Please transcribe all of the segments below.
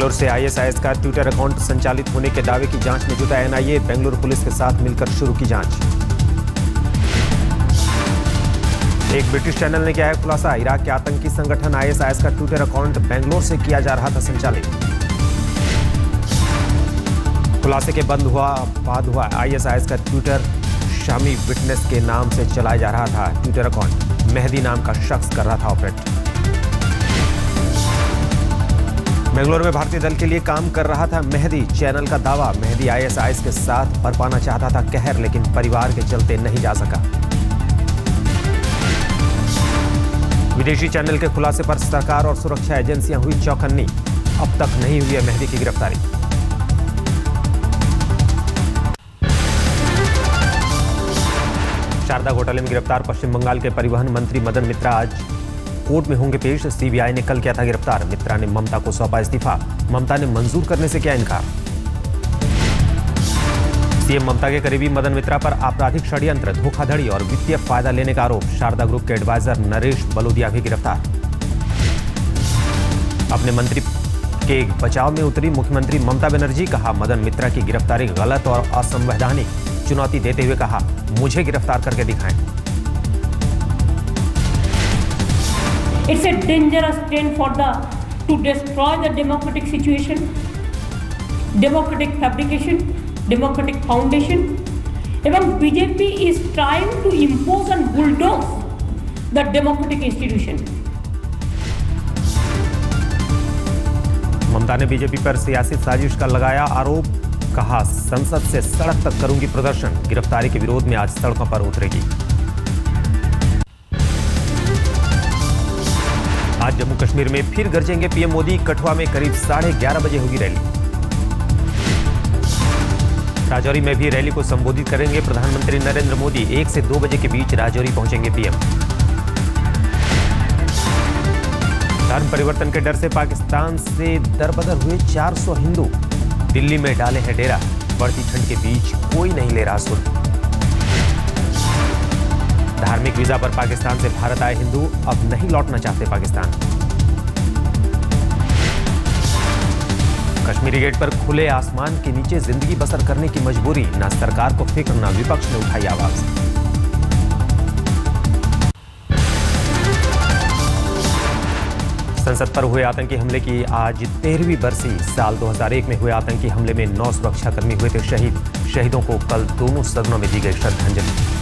बेंगलुरु से आईएसआईएस का Twitter account संचालित होने के दावे की जांच में जुटा एनआईए। बेंगलुरु पुलिस के साथ मिलकर शुरू की जांच। एक ब्रिटिश चैनल ने किया है खुलासा। इराक के आतंकी संगठन आईएसआईएस का ट्विटर अकाउंट बेंगलुरु से किया जा रहा था संचालित। खुलासे के बाद हुआ आईएसआईएस का ट्विटर शामी विटनेस के नाम से चलाया जा रहा था। ट्विटर अकाउंट मेहदी नाम का शख्स कर रहा था ऑपरेट। बेंगलुरु में भारतीय दल के लिए काम कर रहा था मेहदी। चैनल का दावा, मेहदी आईएसआईएस के साथ बरपाना चाहता था कहर, लेकिन परिवार के चलते नहीं जा सका। विदेशी चैनल के खुलासे पर सरकार और सुरक्षा एजेंसियां हुई चौकन्नी। अब तक नहीं हुई है मेहदी की गिरफ्तारी। शारदा घोटाले में गिरफ्तार पश्चिम बंगाल के परिवहन मंत्री मदन मित्रा आज कोर्ट में होंगे पेश। सीबीआई ने कल किया था गिरफ्तार। मित्रा ने ममता को सौंपा इस्तीफा। ममता ने मंजूर करने से किया इनकार। सीएम ममता के करीबी मदन मित्रा पर आपराधिक षड्यंत्र, धोखाधड़ी और वित्तीय फायदा लेने का आरोप। शारदा ग्रुप के एडवाइजर नरेश बलोदिया भी गिरफ्तार। अपने मंत्री के बचाव में उतरी मुख्यमंत्री ममता बनर्जी। कहा, मदन मित्रा की गिरफ्तारी गलत और असंवैधानिक। चुनौती देते हुए कहा, मुझे गिरफ्तार करके दिखाएं। It's a dangerous trend to destroy the democratic situation, democratic fabrication, democratic foundation. এবং BJP is trying to impose and bulldoze the democratic institution. ममता ने बीजेपी पर सियासी साजिश का लगाया आरोप। कहा, संसद से सड़क तक करूंगी प्रदर्शन। गिरफ्तारी के विरोध में आज सड़कों पर उतरेगी। आज जम्मू कश्मीर में फिर गरजेंगे पीएम मोदी। कठुआ में करीब 11:30 बजे होगी रैली। राजौरी में भी रैली को संबोधित करेंगे प्रधानमंत्री नरेंद्र मोदी। 1 से 2 बजे के बीच राजौरी पहुंचेंगे पीएम। धर्म परिवर्तन के डर से पाकिस्तान से दरबदर हुए 400 हिंदू। दिल्ली में डाले हैं डेरा। बढ़ती ठंड के बीच कोई नहीं ले रहा शुल्क। धार्मिक वीजा पर पाकिस्तान से भारत आए हिंदू अब नहीं लौटना चाहते पाकिस्तान। कश्मीरी गेट पर खुले आसमान के नीचे जिंदगी बसर करने की मजबूरी। ना सरकार को फिक्र, ना विपक्ष ने उठाई आवाज। संसद पर हुए आतंकी हमले की आज 13वीं बरसी। साल 2001 में हुए आतंकी हमले में 9 सुरक्षाकर्मी हुए थे शहीद। शहीदों को कल दोनों सदनों में दी गई श्रद्धांजलि।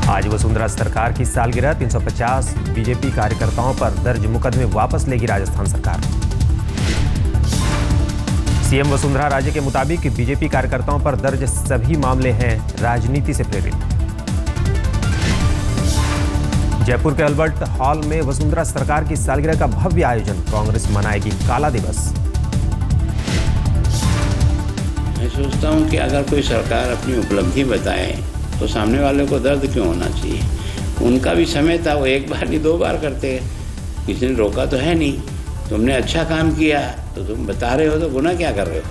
आज वसुंधरा सरकार की सालगिरह। 350 बीजेपी कार्यकर्ताओं पर दर्ज मुकदमे वापस लेगी राजस्थान सरकार। सीएम वसुंधरा राजे के मुताबिक बीजेपी कार्यकर्ताओं पर दर्ज सभी मामले हैं राजनीति से प्रेरित। जयपुर के अल्बर्ट हॉल में वसुंधरा सरकार की सालगिरह का भव्य आयोजन। कांग्रेस मनाएगी काला दिवस। मैं सोचता हूं कि अगर कोई सरकार अपनी उपलब्धि बताए तो सामने वाले को दर्द क्यों होना चाहिए। उनका भी समय था, वो एक बार नहीं 2 बार करते। किसी ने रोका तो है नहीं। तुमने अच्छा काम किया तो तुम बता रहे हो, तो गुनाह क्या कर रहे हो।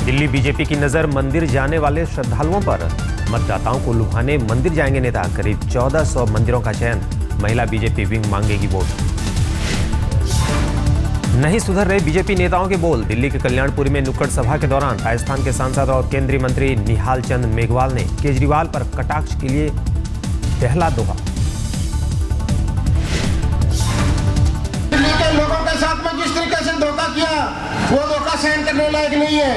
दिल्ली बीजेपी की नजर मंदिर जाने वाले श्रद्धालुओं पर। मतदाताओं को लुभाने मंदिर जाएंगे नेता। करीब 1400 मंदिरों का चयन। महिला बीजेपी विंग मांगेगी वोट। नहीं सुधर रहे बीजेपी नेताओं के बोल। दिल्ली के कल्याणपुरी में नुक्कड़ सभा के दौरान राजस्थान के सांसद और केंद्रीय मंत्री निहाल चंद मेघवाल ने केजरीवाल पर कटाक्ष के लिए पहला दोहा। दिल्ली के लोगों के साथ में जिस तरीके से धोखा किया, वो धोखा सहन करने लायक नहीं है।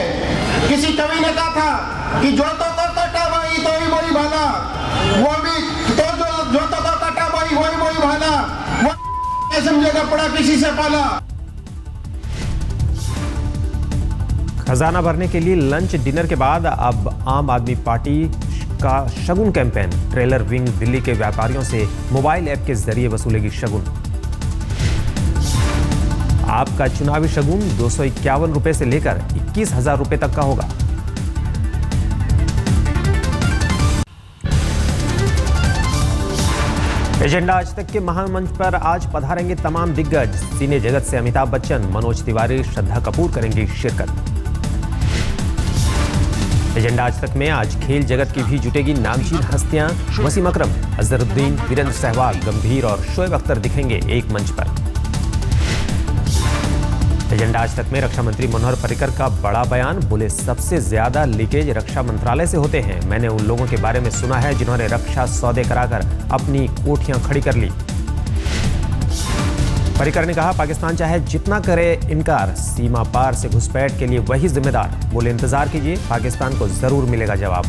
किसी कवि ने कहा था कि जो तो कटा भाई तो ही वही भाला। वो भी तो जो तो कटा भाई वही भाला। वो समझेगा पड़ा किसी से पाला। खजाना भरने के लिए लंच डिनर के बाद अब आम आदमी पार्टी का शगुन कैंपेन। ट्रेलर विंग दिल्ली के व्यापारियों से मोबाइल ऐप के जरिए वसूलेगी शगुन। आपका चुनावी शगुन 251 रुपए से लेकर 21,000 रुपए तक का होगा। एजेंडा आज तक के महामंच पर आज पधारेंगे तमाम दिग्गज। सिने जगत से अमिताभ बच्चन, मनोज तिवारी, श्रद्धा कपूर करेंगी शिरकत। एजेंडा आज तक में आज खेल जगत की भी जुटेगी नामचीन हस्तियां। वसीम अकरम, अजहरुद्दीन, वीरेंद्र सहवाग, गंभीर और शोएब अख्तर दिखेंगे एक मंच पर। एजेंडा आज तक में रक्षा मंत्री मनोहर पर्रिकर का बड़ा बयान, बोले सबसे ज्यादा लीकेज रक्षा मंत्रालय से होते हैं। मैंने उन लोगों के बारे में सुना है जिन्होंने रक्षा सौदे कराकर अपनी कोठियां खड़ी कर ली। पर्रिकर ने कहा पाकिस्तान चाहे जितना करे इनकार, सीमा पार से घुसपैठ के लिए वही जिम्मेदार। बोले इंतजार कीजिए, पाकिस्तान को जरूर मिलेगा जवाब।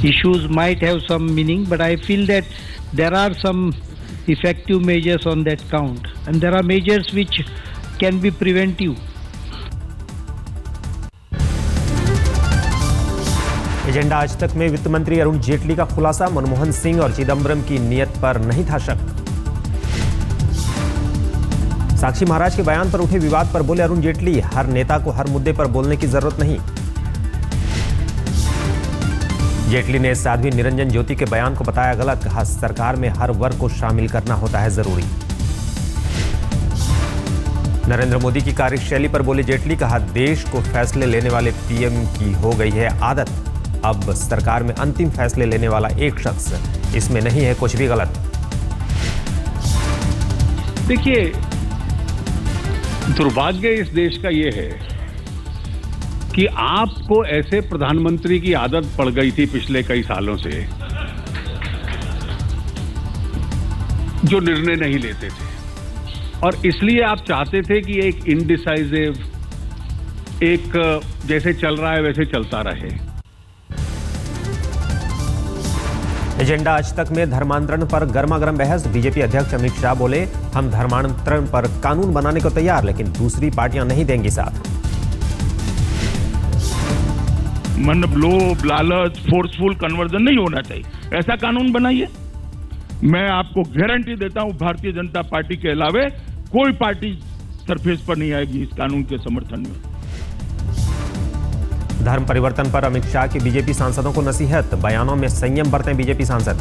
Issues might have some meaning, but I feel that there are some effective measures on that count, and there are measures which can be preventive. Agenda आज तक में वित्त मंत्री अरुण जेटली का खुलासा, मनमोहन सिंह और चिदंबरम की नीयत पर नहीं था शक। साक्षी महाराज के बयान पर उठे विवाद पर बोले अरुण जेटली, हर नेता को हर मुद्दे पर बोलने की जरूरत नहीं। जेटली ने साध्वी निरंजन ज्योति के बयान को बताया गलत, कहा सरकार में हर वर्ग को शामिल करना होता है जरूरी। नरेंद्र मोदी की कार्यशैली पर बोले जेटली, कहा देश को फैसले लेने वाले पीएम की हो गई है आदत, अब सरकार में अंतिम फैसले लेने वाला एक शख्स, इसमें नहीं है कुछ भी गलत। देखिए, दुर्भाग्य इस देश का ये है कि आपको ऐसे प्रधानमंत्री की आदत पड़ गई थी पिछले कई सालों से, जो निर्णय नहीं लेते थे, और इसलिए आप चाहते थे कि एक इनडिसाइसिव, एक जैसे चल रहा है वैसे चलता रहे। एजेंडा आज तक में धर्मांतरण पर गर्मागर्म बहस, बीजेपी अध्यक्ष अमित शाह बोले हम धर्मांतरण पर कानून बनाने को तैयार, लेकिन दूसरी पार्टियां नहीं देंगी साथ। मतलब लोभ, लालच, फोर्सफुल कन्वर्जन नहीं होना चाहिए, ऐसा कानून बनाइए। मैं आपको गारंटी देता हूं भारतीय जनता पार्टी के अलावे कोई पार्टी सरफेस पर नहीं आएगी इस कानून के समर्थन में। धर्म परिवर्तन पर अमित शाह की बीजेपी सांसदों को नसीहत, बयानों में संयम बरतें बीजेपी सांसद।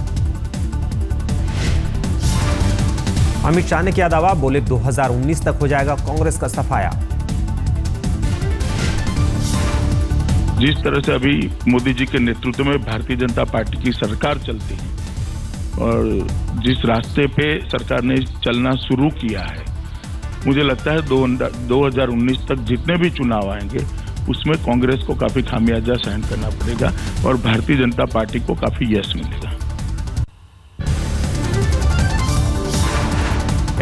अमित शाह ने किया दावा, बोले 2019 तक हो जाएगा कांग्रेस का सफाया। जिस तरह से अभी मोदी जी के नेतृत्व में भारतीय जनता पार्टी की सरकार चलती है और जिस रास्ते पे सरकार ने चलना शुरू किया है, मुझे लगता है 2019 तक जितने भी चुनाव आएंगे उसमें कांग्रेस को काफी खामियाजा सहन करना पड़ेगा और भारतीय जनता पार्टी को काफी यश मिलेगा।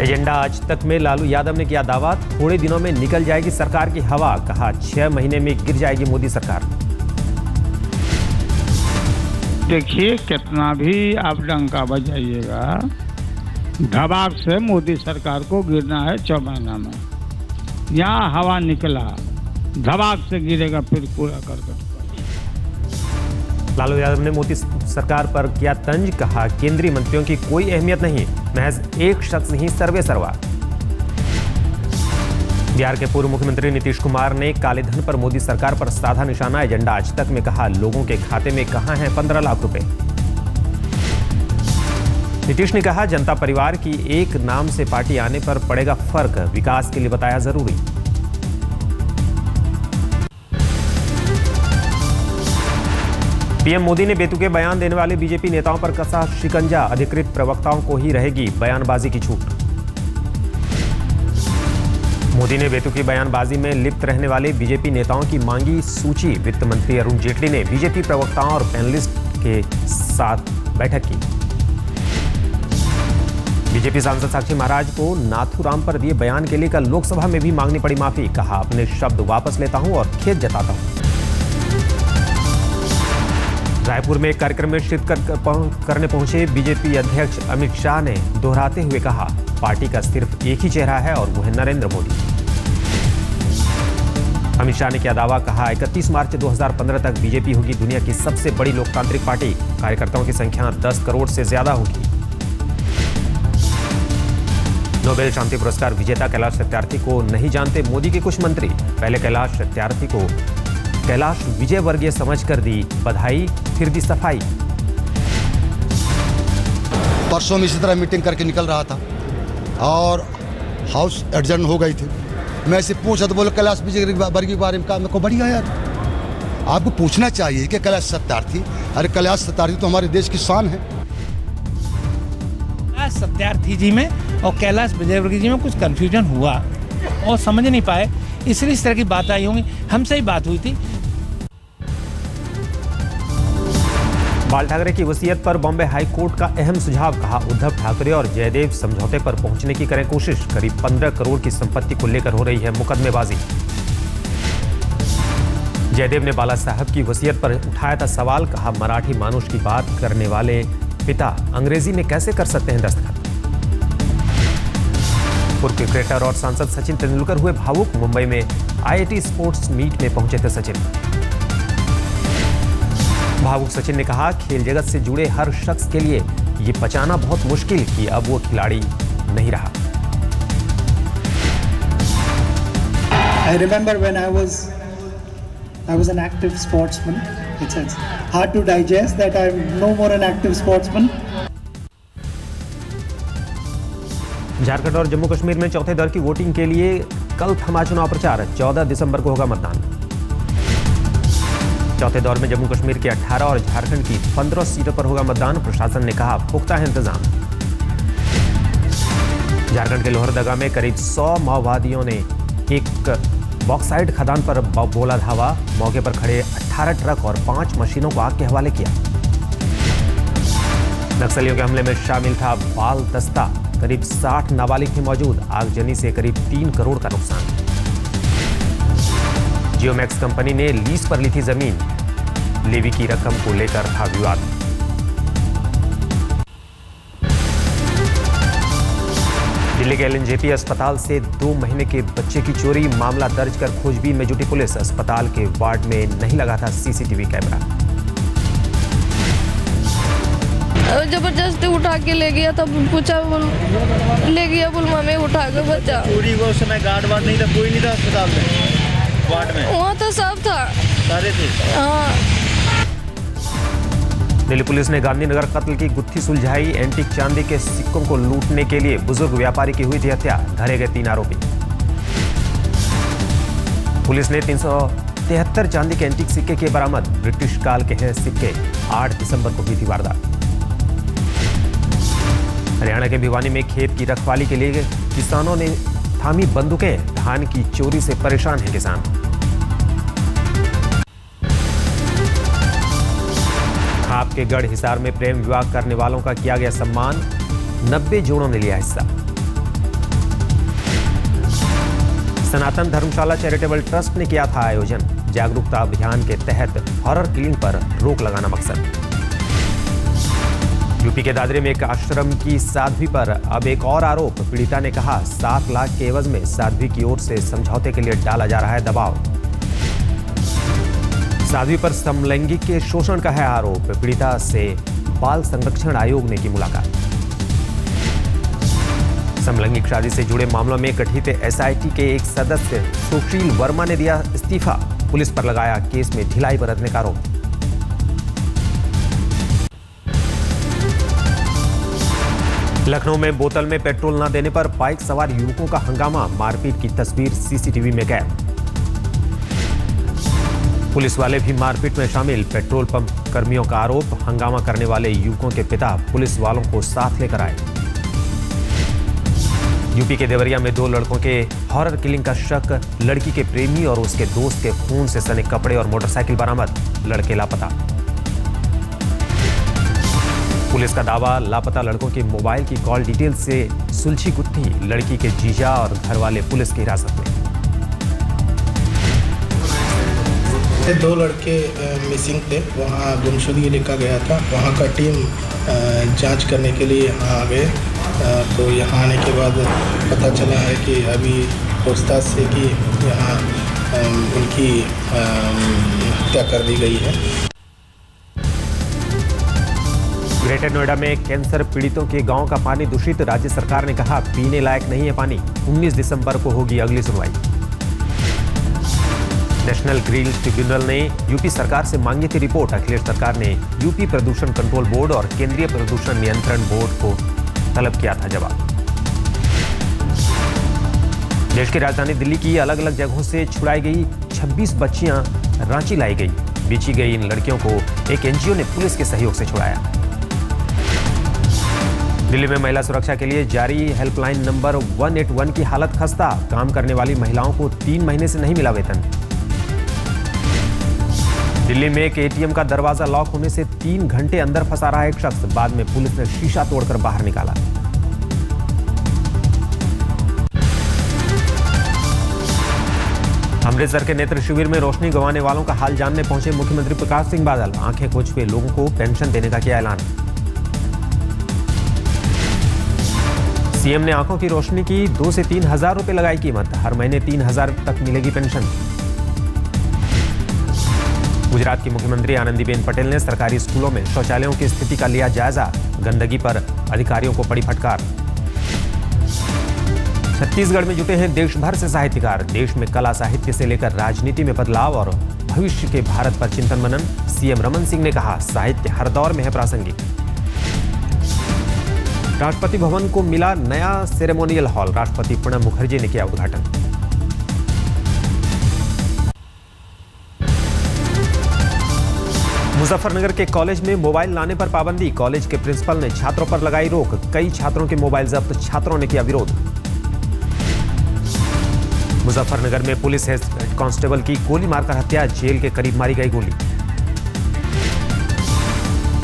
एजेंडा आज तक में लालू यादव ने किया दावा, थोड़े दिनों में निकल जाएगी सरकार की हवा, कहा 6 महीने में गिर जाएगी मोदी सरकार। देखिए, कितना भी आप डंका बजाइएगा, धबाक से मोदी सरकार को गिरना है 6 महीना में। यहाँ हवा निकला, धबाक से गिरेगा फिर कूड़ा करकट। लालू यादव ने मोदी सरकार पर किया तंज, कहा केंद्रीय मंत्रियों की कोई अहमियत नहीं, महज एक शख्स ही सर्वे सर्वा। बिहार के पूर्व मुख्यमंत्री नीतीश कुमार ने काले धन पर मोदी सरकार पर साधा निशाना। एजेंडा आज तक में कहा लोगों के खाते में कहां हैं 15 लाख रुपए। नीतीश ने कहा जनता परिवार की एक नाम से पार्टी आने पर पड़ेगा फर्क, विकास के लिए बताया जरूरी। पीएम मोदी ने बेतुके बयान देने वाले बीजेपी नेताओं पर कसा शिकंजा, अधिकृत प्रवक्ताओं को ही रहेगी बयानबाजी की छूट। मोदी ने बेतुकी बयानबाजी में लिप्त रहने वाले बीजेपी नेताओं की मांगी सूची। वित्त मंत्री अरुण जेटली ने बीजेपी प्रवक्ताओं और पैनलिस्ट के साथ बैठक की। बीजेपी सांसद साक्षी महाराज को नाथूराम पर दिए बयान के लिए कल लोकसभा में भी मांगनी पड़ी माफी, कहा अपने शब्द वापस लेता हूं और खेद जताता हूं। रायपुर में एक कार्यक्रम में शिरकत करने पहुंचे बीजेपी अध्यक्ष अमित शाह ने दोहराते हुए कहा पार्टी का सिर्फ एक ही चेहरा है और वो है नरेंद्र मोदी। अमित शाह ने किया दावा, कहा 31 मार्च 2015 तक बीजेपी होगी दुनिया की सबसे बड़ी लोकतांत्रिक पार्टी, कार्यकर्ताओं की संख्या 10 करोड़ से ज्यादा होगी। नोबेल शांति पुरस्कार विजेता कैलाश सत्यार्थी को नहीं जानते मोदी के कुछ मंत्री, पहले कैलाश सत्यार्थी को कैलाश विजय वर्गीय समझकर दी बधाई, फिर दी सफाई। परसों में इसी तरह मीटिंग करके निकल रहा था और हाउस एडजर्न हो गई थी। मैं इसे पूछा तो बोले कैलाश विजय वर्गीय के बारे में कहा, मेरे को बढ़िया यार आपको पूछना चाहिए कि कैलाश सत्यार्थी, अरे कैलाश सत्यार्थी तो हमारे देश की शान है। कैलाश सत्यार्थी जी में और कैलाश विजयवर्गीय जी में कुछ कंफ्यूजन हुआ और समझ नहीं पाए, इसलिए इस तरह की बात आई होंगी। हमसे ही बात हुई थी। बाल ठाकरे की वसीयत पर बॉम्बे हाई कोर्ट का अहम सुझाव, कहा उद्धव ठाकरे और जयदेव समझौते पर पहुंचने की करें कोशिश। करीब 15 करोड़ की संपत्ति को लेकर हो रही है मुकदमेबाजी। जयदेव ने बाला साहब की वसीयत पर उठाया था सवाल, कहा मराठी मानुष की बात करने वाले पिता अंग्रेजी में कैसे कर सकते हैं दस्तखत। पूर्व क्रिकेटर और सांसद सचिन तेंदुलकर हुए भावुक। मुंबई में IIT स्पोर्ट्स मीट में पहुंचे थे सचिन। भावुक सचिन ने कहा खेल जगत से जुड़े हर शख्स के लिए ये पचाना बहुत मुश्किल कि अब वो खिलाड़ी नहीं रहा। I remember when I was an active sportsman. It's hard to digest that I'm no more an active sportsman. Jharkhand और जम्मू कश्मीर में चौथे दौर की वोटिंग के लिए कल थमा चुनाव प्रचार। 14 दिसंबर को होगा मतदान। चौथे दौर में जम्मू कश्मीर के 18 और झारखंड की 15 सीटों पर होगा मतदान। प्रशासन ने कहा पुख्ता है इंतजाम। झारखंड के लोहरदगा में करीब 100 माओवादियों ने एक बॉक्साइट खदान पर बोला धावा। मौके पर खड़े 18 ट्रक और 5 मशीनों को आग के हवाले किया। नक्सलियों के हमले में शामिल था बाल दस्ता। करीब 60 नाबालिग थे मौजूद। आगजनी से करीब 3 करोड़ का नुकसान। जियोमैक्स कंपनी ने लीज पर ली थी जमीन। लेवी की रकम को लेकर था विवाद। दिल्ली के LNJP अस्पताल से 2 महीने के बच्चे की चोरी। मामला दर्ज कर खोजबीन में जुटी पुलिस। अस्पताल के वार्ड में नहीं लगा था CCTV कैमरा। जबरदस्ती उठा के ले गया था। पूछा ले गया बुलमा में उठा के बच्चा। चोरी को उस समय गार्ड वार्ड नहीं था, कोई नहीं था अस्पताल में, वार्ड में? वहाँ तो सब था, सारे थे। हाँ। दिल्ली पुलिस ने गांधीनगर कत्ल की गुत्थी सुलझाई। एंटीक चांदी के सिक्कों को लूटने के लिए बुजुर्ग व्यापारी की हुई थी हत्या। धरे गए 3 आरोपी। पुलिस ने 373 चांदी के एंटीक सिक्के किए बरामद। ब्रिटिश काल के हैं सिक्के। 8 दिसंबर को हुई थी वारदात। हरियाणा के भिवानी में खेत की रखवाली के लिए किसानों ने थामी बंदूकें। धान की चोरी से परेशान है किसान। खाप के गढ़ हिसार में प्रेम विवाह करने वालों का किया गया सम्मान। 90 जोड़ों ने लिया हिस्सा। सनातन धर्मशाला चैरिटेबल ट्रस्ट ने किया था आयोजन। जागरूकता अभियान के तहत हॉरर किलिंग पर रोक लगाना मकसद। यूपी के दादरे में एक आश्रम की साध्वी पर अब एक और आरोप। पीड़िता ने कहा 7 लाख के एवज में साध्वी की ओर से समझौते के लिए डाला जा रहा है दबाव। साध्वी पर समलैंगिक के शोषण का है आरोप। पीड़िता से बाल संरक्षण आयोग ने की मुलाकात। समलैंगिक शादी से जुड़े मामलों में गठित SIT के एक सदस्य सुशील वर्मा ने दिया इस्तीफा। पुलिस पर लगाया केस में ढिलाई बरतने का आरोप। लखनऊ में बोतल में पेट्रोल न देने पर बाइक सवार युवकों का हंगामा। मारपीट की तस्वीर CCTV में कैद। पुलिस वाले भी मारपीट में शामिल। पेट्रोल पंप कर्मियों का आरोप। हंगामा करने वाले युवकों के पिता पुलिस वालों को साथ लेकर आए। यूपी के देवरिया में 2 लड़कों के हॉरर किलिंग का शक। लड़की के प्रेमी और उसके दोस्त के खून से सने कपड़े और मोटरसाइकिल बरामद। लड़के लापता। पुलिस का दावा लापता लड़कों के मोबाइल की कॉल डिटेल से सुलझी गुत्थी। लड़की के जीजा और घर वाले पुलिस की हिरासत में। 2 लड़के मिसिंग थे, वहाँ गुमशुदगी लिखा गया था। वहाँ का टीम जांच करने के लिए यहाँ आ गए। तो यहाँ आने के बाद पता चला है कि अभी पूछताछ से कि यहाँ उनकी हत्या कर दी गई है। ग्रेटर नोएडा में कैंसर पीड़ितों के गांव का पानी दूषित। राज्य सरकार ने कहा पीने लायक नहीं है पानी। 19 दिसंबर को होगी अगली सुनवाई। नेशनल ग्रीन ट्रिब्यूनल ने यूपी सरकार से मांगी थी रिपोर्ट। अखिलेश सरकार ने यूपी प्रदूषण कंट्रोल बोर्ड और केंद्रीय प्रदूषण नियंत्रण बोर्ड को तलब किया था जवाब। देश की राजधानी दिल्ली की अलग अलग जगहों से छुड़ाई गई 26 बच्चियां रांची लाई गई। बिछी गई इन लड़कियों को एक एनजीओ ने पुलिस के सहयोग से छुड़ाया। दिल्ली में महिला सुरक्षा के लिए जारी हेल्पलाइन नंबर 181 की हालत खस्ता। काम करने वाली महिलाओं को 3 महीने से नहीं मिला वेतन। दिल्ली में एक एटीएम का दरवाजा लॉक होने से 3 घंटे अंदर फंसा रहा एक शख्स, बाद में पुलिस ने शीशा तोड़कर बाहर निकाला। अमृतसर के नेत्र शिविर में रोशनी गंवाने वालों का हाल जानने पहुंचे मुख्यमंत्री प्रकाश सिंह बादल। आंखें खो चुके लोगों को पेंशन देने का किया ऐलान। सीएम ने आंखों की रोशनी की 2 से 3 हजार रुपए लगाई कीमत। हर महीने 3 हजार तक मिलेगी पेंशन। गुजरात की मुख्यमंत्री आनंदीबेन पटेल ने सरकारी स्कूलों में शौचालयों की स्थिति का लिया जायजा। गंदगी पर अधिकारियों को पड़ी फटकार। छत्तीसगढ़ में जुटे हैं देश भर से साहित्यकार। देश में कला साहित्य से लेकर राजनीति में बदलाव और भविष्य के भारत पर चिंतन मनन। सीएम रमन सिंह ने कहा, साहित्य हर दौर में है प्रासंगिक। राष्ट्रपति भवन को मिला नया सेरेमोनियल हॉल। राष्ट्रपति प्रणब मुखर्जी ने किया उद्घाटन। मुजफ्फरनगर के कॉलेज में मोबाइल लाने पर पाबंदी। कॉलेज के प्रिंसिपल ने छात्रों पर लगाई रोक। कई छात्रों के मोबाइल जब्त, छात्रों ने किया विरोध। मुजफ्फरनगर में पुलिस हेड कांस्टेबल की गोली मारकर हत्या। जेल के करीब मारी गई गोली।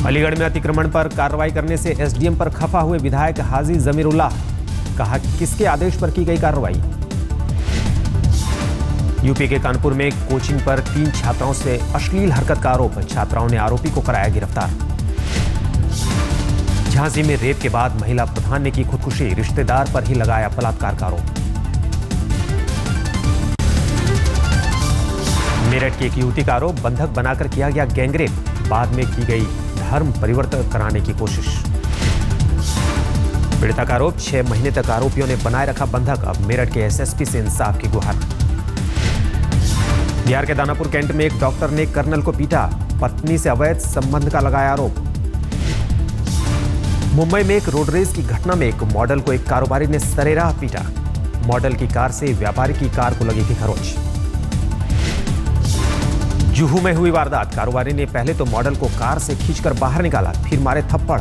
अलीगढ़ में अतिक्रमण पर कार्रवाई करने से एसडीएम पर खफा हुए विधायक हाजी जमीरुल्लाह। कहा, किसके आदेश पर की गई कार्रवाई। यूपी के कानपुर में कोचिंग पर 3 छात्राओं से अश्लील हरकत का आरोप। छात्राओं ने आरोपी को कराया गिरफ्तार। झांसी में रेप के बाद महिला प्रधान ने की खुदकुशी। रिश्तेदार पर ही लगाया बलात्कार का आरोप। मेरठ की एक युवती का आरोप, बंधक बनाकर किया गया गैंगरेप। बाद में की गई धर्म परिवर्तन कराने की कोशिश। पीड़िता का आरोप, 6 महीने तक आरोपियों ने बनाए रखा बंधक। अब मेरठ के एसएसपी से इंसाफ की गुहार। बिहार के दानापुर कैंट में एक डॉक्टर ने कर्नल को पीटा। पत्नी से अवैध संबंध का लगाया आरोप। मुंबई में एक रोड रेस की घटना में एक मॉडल को एक कारोबारी ने सरेराह पीटा। मॉडल की कार से व्यापारी की कार को लगी थी खरोंच। जुहू में हुई वारदात। कारोबारी ने पहले तो मॉडल को कार से खींचकर बाहर निकाला, फिर मारे थप्पड़।